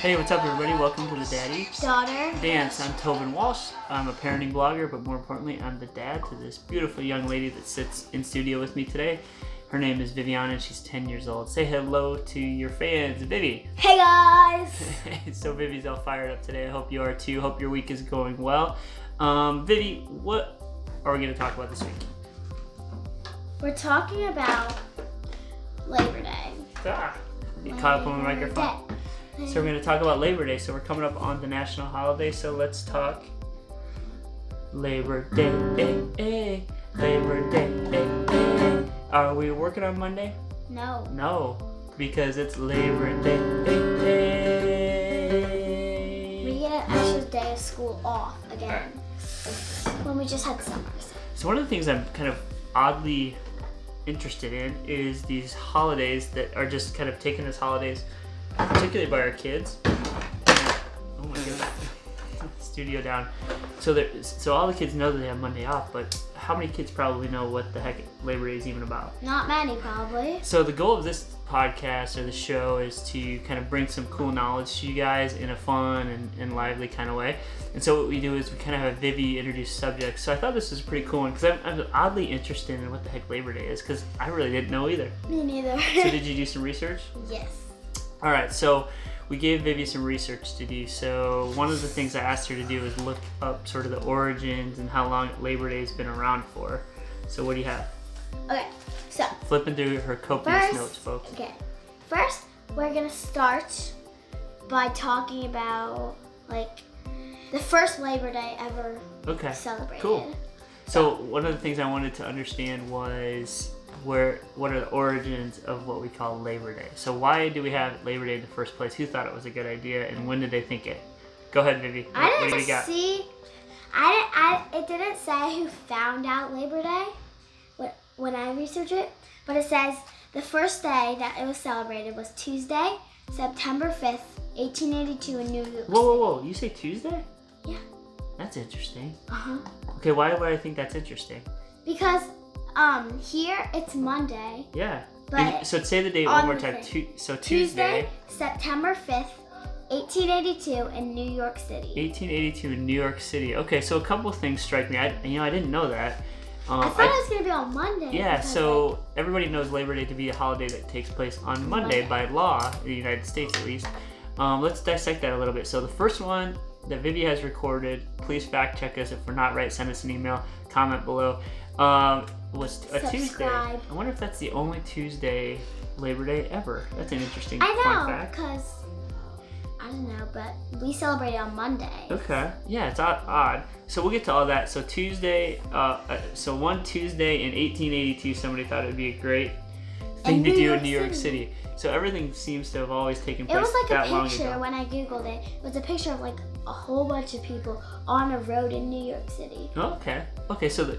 Hey, what's up, everybody? Welcome to the Daddy Daughter Dance. I'm Tobin Walsh. I'm a parenting blogger, but more importantly, I'm the dad to this beautiful young lady that sits in studio with me today. Her name is Viviana, and she's 10 years old. Say hello to your fans, Vivi. Hey guys! So Vivi's all fired up today. I hope you are too. Hope your week is going well. Vivi, what are we going to talk about this week? We're talking about Labor Day. You caught up on the microphone. So we're going to talk about Labor Day. So we're coming up on the national holiday. So let's talk Labor Day. Labor Day. Are we working on Monday? No. No, because it's Labor Day. We get an extra day of school off again when we just had summers. So one of the things I'm kind of oddly interested in is these holidays that are just kind of taken as holidays, particularly by our kids. Oh my goodness. Studio down. So all the kids know that they have Monday off, but how many kids probably know what the heck Labor Day is even about? Not many, probably. So the goal of this podcast or the show is to kind of bring some cool knowledge to you guys in a fun and lively kind of way. And so what we do is we kind of have Vivi introduce subjects. So I thought this was a pretty cool one because I'm oddly interested in what the heck Labor Day is because I really didn't know either. Me neither. So did you do some research? Yes. All right, so we gave Vivi some research to do. So one of the things I asked her to do is look up sort of the origins and how long Labor Day has been around for. So what do you have? Okay, so Flipping through her copious notes, folks. Okay, first we're gonna start by talking about like the first Labor Day ever celebrated. Cool. So one of the things I wanted to understand was what are the origins of what we call Labor Day. So why do we have Labor Day in the first place? Who thought it was a good idea, and when did they think it? Go ahead, Vivi. What do you got? It didn't say who found out Labor Day when I researched it, but it says the first day that it was celebrated was Tuesday, September 5th, 1882 in New York. Whoa! You say Tuesday? Yeah. That's interesting. Uh-huh. Okay, why would I think that's interesting? Because here it's Monday. Yeah. But so say the date one more time. Tuesday, September 5th, 1882 in New York City. 1882 in New York City. Okay, so a couple of things strike me. I didn't know that. I thought it was going to be on Monday. Yeah, so everybody knows Labor Day to be a holiday that takes place on Monday by law, in the United States at least. Let's dissect that a little bit. So the first one that Vivi has recorded, please fact check us. If we're not right, send us an email, comment below, was a Tuesday. I wonder if that's the only Tuesday Labor Day ever. That's an interesting fun fact. Because I don't know, but we celebrate on Monday. Okay. Yeah, it's odd. So we'll get to all that. So Tuesday, one Tuesday in 1882, somebody thought it would be a great thing to do in New York City. So everything seems to have always taken place that long ago. It was like a picture when I Googled it. It was a picture of like a whole bunch of people on a road in New York City. Okay. So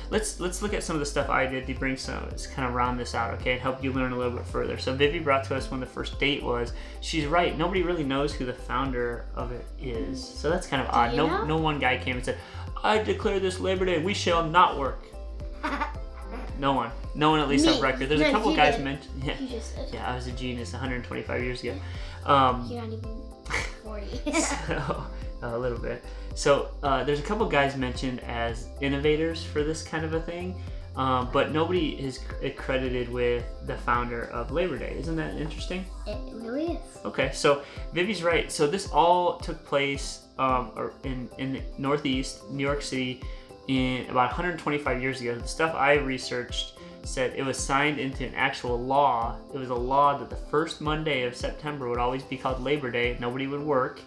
let's look at some of the stuff I did to bring let's kind of round this out, okay, and help you learn a little bit further. So Vivi brought to us when the first date was. She's right. Nobody really knows who the founder of it is. So that's kind of odd. No one guy came and said, "I declare this Labor Day. We shall not work." No one at least on record. There's a couple guys mentioned. Yeah. You just did. Yeah, I was a genius 125 years ago. You're not even 40. So, a little bit. So there's a couple guys mentioned as innovators for this kind of a thing, but nobody is credited with the founder of Labor Day. Isn't that interesting? It really is. Okay, so Vivi's right. So this all took place in the Northeast, New York City, in about 125 years ago. The stuff I researched said it was signed into an actual law. It was a law that the first Monday of September would always be called Labor Day. Nobody would work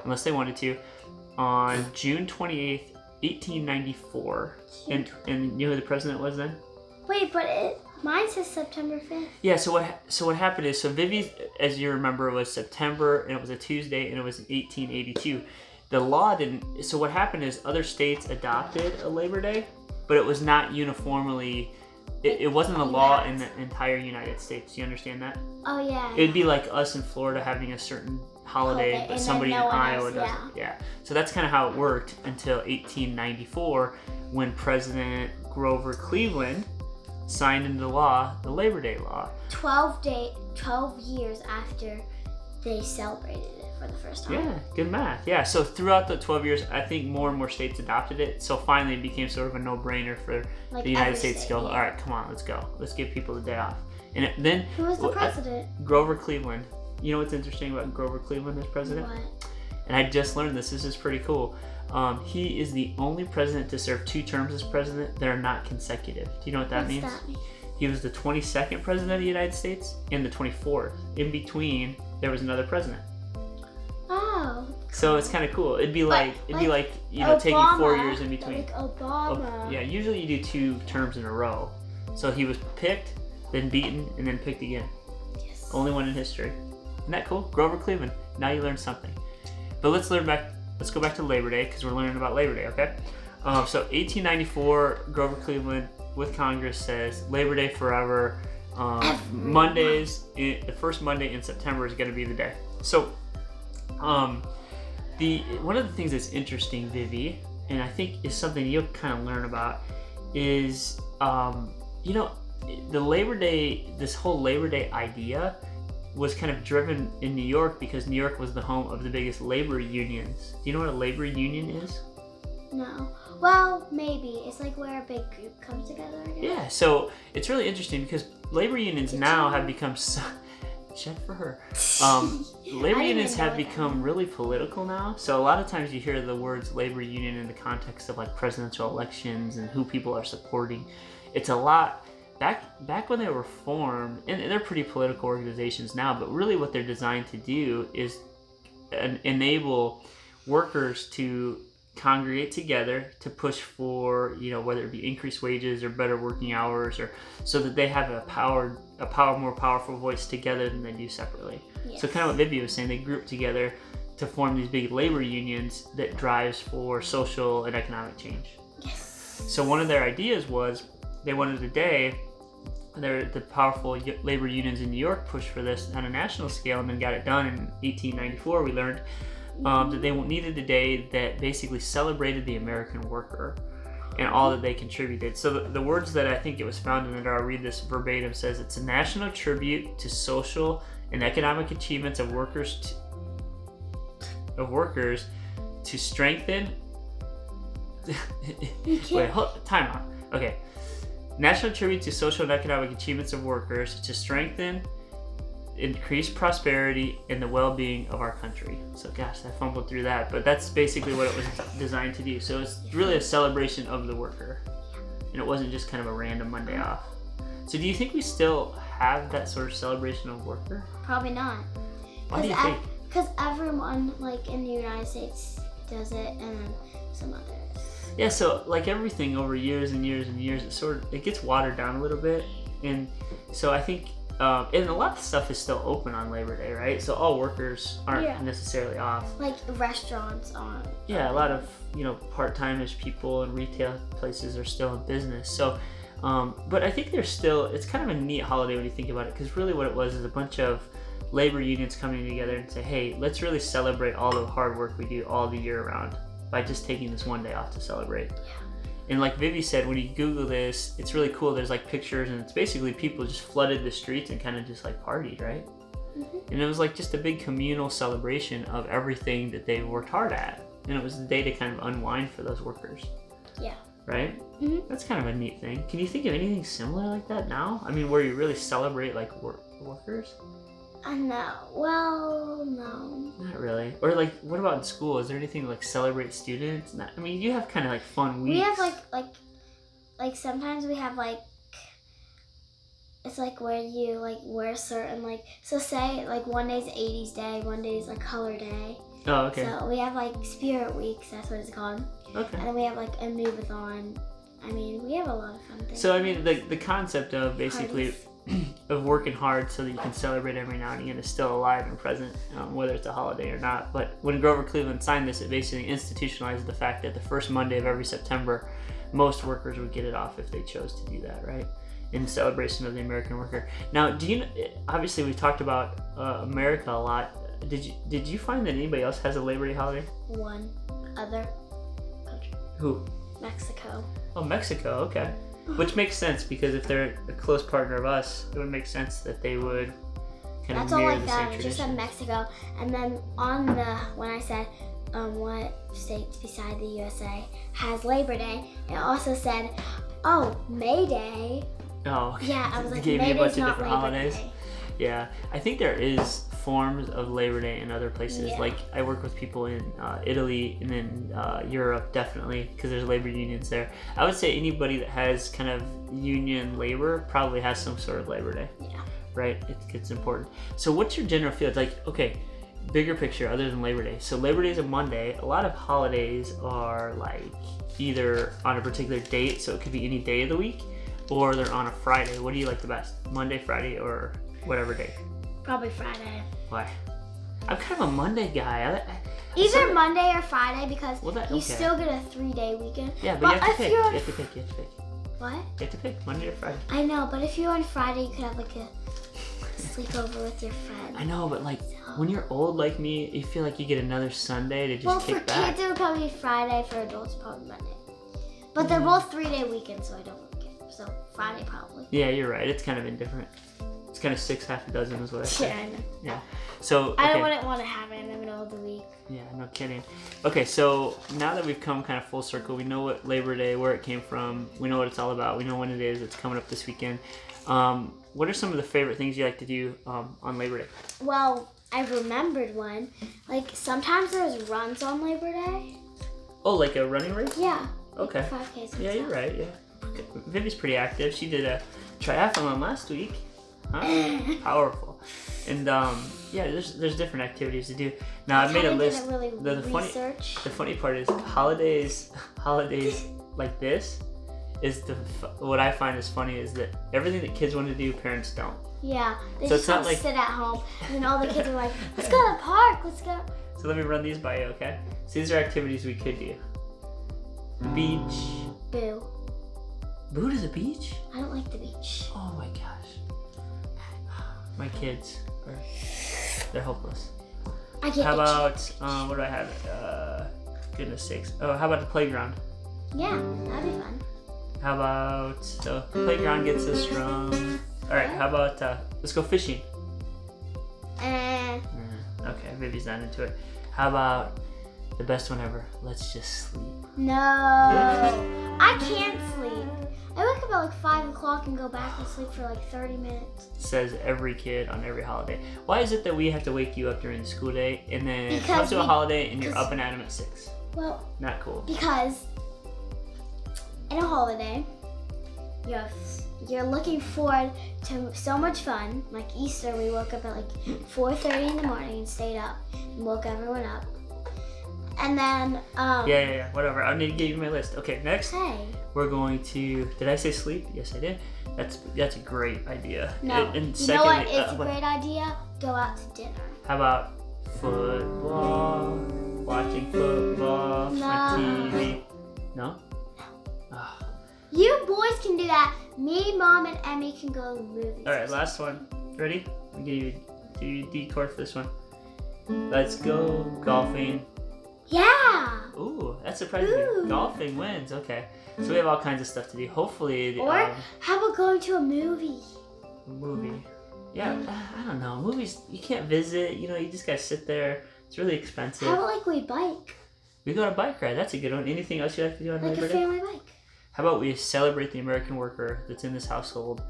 unless they wanted to. On June 28th, 1894. And you know who the president was then? Wait, but mine says September 5th. Yeah, so what happened is, so Vivi's, as you remember, was September, and it was a Tuesday, and it was in 1882. The law didn't. So what happened is other states adopted a Labor Day, but it was not uniformly. It wasn't a law in the entire United States. Do you understand that? Oh yeah. It'd be like us in Florida having a certain holiday, but somebody in Iowa doesn't. Yeah. So that's kind of how it worked until 1894, when President Grover Cleveland signed into law the Labor Day law. 12 years after they celebrated it. for the first time. Yeah, good math. Yeah, so throughout the 12 years, I think more and more states adopted it. So finally, it became sort of a no-brainer for Like the United every States to state, go, yeah. all right, come on, let's go. Let's give people the day off. And then Who was the president? Grover Cleveland. You know what's interesting about Grover Cleveland as president? What? And I just learned this. This is pretty cool. He is the only president to serve 2 terms as president that are not consecutive. Do you know what that What's means? that mean? He was the 22nd president of the United States and the 24th. In between, there was another president. Oh. So it's kind of cool. It'd be like taking 4 Obama, years in between. Like Obama. Yeah, usually you do 2 terms in a row. So he was picked, then beaten, and then picked again. Yes. Only one in history. Isn't that cool? Grover Cleveland. Now you learned something. But let's go back to Labor Day because we're learning about Labor Day, okay? So 1894, Grover Cleveland with Congress says Labor Day forever. Mondays, the first Monday in September is going to be the day. So one of the things that's interesting, Vivi, and I think is something you'll kind of learn about is, the Labor Day, this whole Labor Day idea was kind of driven in New York because New York was the home of the biggest labor unions. Do you know what a labor union is? No. Well, maybe. It's like where a big group comes together, I guess. Yeah, so it's really interesting because labor unions now have become so... Check for her. Labor unions have become really political now. So a lot of times you hear the words labor union in the context of like presidential elections and who people are supporting. It's a lot... Back when they were formed, and they're pretty political organizations now, but really what they're designed to do is enable workers to congregate together to push for, whether it be increased wages or better working hours, or so that they have a more powerful voice together than they do separately. Yes. So kind of what Vivi was saying, they group together to form these big labor unions that drives for social and economic change. Yes. So one of their ideas was they wanted a day. The powerful labor unions in New York pushed for this on a national scale and then got it done in 1894. We learned that they needed a day that basically celebrated the American worker and all that they contributed. So the words that I think it was found in it, I'll read this verbatim, says it's a national tribute to social and economic achievements of workers to strengthen... Wait, time out. Okay. National tribute to social and economic achievements of workers to strengthen, increase prosperity, and the well-being of our country. So gosh, I fumbled through that, but that's basically what it was designed to do. So it's really a celebration of the worker, and it wasn't just kind of a random Monday off. So do you think we still have that sort of celebration of worker? Probably not. Why do you think? Because everyone, like in the United States, does it, and then some others. Yeah, so like everything over years and years and years, it gets watered down a little bit, and so I think, and a lot of stuff is still open on Labor Day, right? So all workers aren't necessarily off. Like restaurants aren't. Yeah, a lot of part-timeish people and retail places are still in business. So, but I think it's kind of a neat holiday when you think about it, because really what it was is a bunch of labor unions coming together and say, hey, let's really celebrate all the hard work we do all the year round by just taking this one day off to celebrate. Yeah. And like Vivi said, when you Google this, it's really cool. There's like pictures, and it's basically people just flooded the streets and kind of just like partied, right? Mm-hmm. And it was like just a big communal celebration of everything that they worked hard at. And it was the day to kind of unwind for those workers. Yeah. Right? Mm-hmm. That's kind of a neat thing. Can you think of anything similar like that now? I mean, where you really celebrate like workers? No. Well, no. Not really. Or like, what about in school? Is there anything to like celebrate students? I mean, you have kind of like fun weeks. We have like sometimes we have like, it's like where you like wear certain like, so say like one day's 80s day, one day's like color day. Oh, okay. So we have like spirit weeks, that's what it's called. Okay. And then we have like a move-a-thon. I mean, we have a lot of fun things. So I mean, the concept of basically Parties. of working hard so that you can celebrate every now and again is still alive and present, whether it's a holiday or not. But when Grover Cleveland signed this, it basically institutionalized the fact that the first Monday of every September, most workers would get it off if they chose to do that, right? In celebration of the American worker. Now, obviously we've talked about America a lot. Did you find that anybody else has a Labor Day holiday? One other country. Who? Mexico. Oh, Mexico, okay. Which makes sense, because if they're a close partner of us, it would make sense that they would kind That's of all mirror I the found. same It just said traditions. Mexico, and then when I said what states beside the USA has Labor Day, it also said, oh, May Day. Oh, Yeah, I was it like, gave May you a bunch Day's of not different Labor holidays. Day. Yeah, I think there is forms of Labor Day in other places. Yeah. Like I work with people in Italy and in Europe, definitely, because there's labor unions there. I would say anybody that has kind of union labor probably has some sort of Labor Day. Yeah. Right? It's important. So what's your general feel? It's like, okay, bigger picture other than Labor Day. So Labor Day is a Monday. A lot of holidays are like either on a particular date, so it could be any day of the week, or they're on a Friday. What do you like the best? Monday, Friday, or whatever day? Probably Friday. Why? I'm kind of a Monday guy. Either Monday or Friday, because Well, that- you okay. still get a 3-day weekend. Yeah, but you have to if pick. you're You on have to pick. You have to pick. what? You have to pick Monday or Friday. I know, but if you're on Friday, you could have like a sleepover with your friends. I know, but like when you're old like me, you feel like you get another Sunday to just Well, for kick back. kids, it would probably be Friday. For adults, probably Monday. But they're both 3-day weekends, so I don't really care. So Friday, probably. Yeah, you're right. It's kind of indifferent. It's kind of 6 half a dozen is what I say. Yeah, I know. Yeah. So I okay. wouldn't want to have it in the middle of the week. Yeah, no kidding. Okay, so now that we've come kind of full circle, we know what Labor Day, where it came from. We know what it's all about. We know when it is. It's coming up this weekend. What are some of the favorite things you like to do on Labor Day? Well, I remembered one. Like, sometimes there's runs on Labor Day. Oh, like a running race? Yeah. Okay. 5Ks and Yeah, you're stuff. right. Yeah. Vivi's pretty active. She did a triathlon last week. Huh? Powerful. And yeah, there's different activities to do. Now I made a kinda list. didn't really The research. funny part is holidays like this is what I find is funny is that everything that kids want to do, parents don't. Yeah, they So just it's not want to like- sit at home, and then all the kids are like, "Let's go to the park. Let's go." So let me run these by you, okay? So these are activities we could do. The beach. Boo! Boo to the beach? I don't like the beach. Oh my gosh. My kids they're hopeless. I get How itchy. about what do I have? Goodness sakes. Oh, how about the playground? Yeah, that'd be fun. How about the playground gets us strong? All right. How about let's go fishing? Okay, Vivi's not into it. How about the best one ever? Let's just sleep. No, I can't sleep. I wake up at like 5 o'clock and go back to sleep for like 30 minutes. Says every kid on every holiday. Why is it that we have to wake you up during the school day and then it Because comes to a we- holiday and you're because- up and at 'em at 6? Well, Not cool. because in a holiday, you're looking forward to so much fun. Like Easter, we woke up at like 4:30 in the morning and stayed up and woke everyone up. And then, Yeah. Whatever. I need to give you my list. Okay, next hey, we're going to. Did I say sleep? Yes, I did. That's a great idea. no, And you know what secondly, is a great idea? Go out to dinner. How about football? Watching football on TV? No. Ah. You boys can do that. Me, Mom, and Emmy can go to the movies. All right, last one. Ready? I'll give you D chord for this one. Let's go golfing. Yeah. Ooh, that surprises me. Ooh. Golfing wins. Okay, so we have all kinds of stuff to do. Hopefully, the Or how about going to a movie? movie. Yeah, I don't know. Movies you can't visit. You know, you just gotta sit there. It's really expensive. How about like we bike? We go on a bike ride. That's a good one. Anything else you like to do on Like Labor a Day? family bike. How about we celebrate the American worker that's in this household,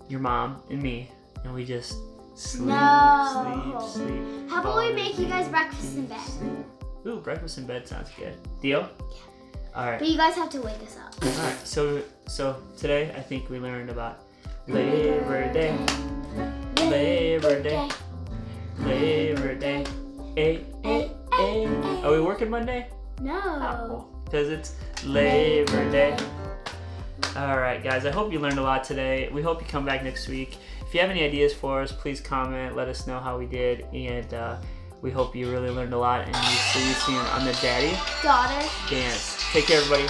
your mom and me, and we just sleep, No. sleep. How about we fall make you asleep, guys breakfast in bed? sleep. Ooh, breakfast in bed sounds good. Deal? All right. But you guys have to wake us up. All right. So today I think we learned about Labor Day, Labor Day, Labor Day. Are we working Monday? No. Because it's Labor Day. Alright guys, I hope you learned a lot today. We hope you come back next week. If you have any ideas for us, please comment, let us know how we did, and we hope you really learned a lot, and we see you soon on the Daddy Daughter. Dance. Take care everybody.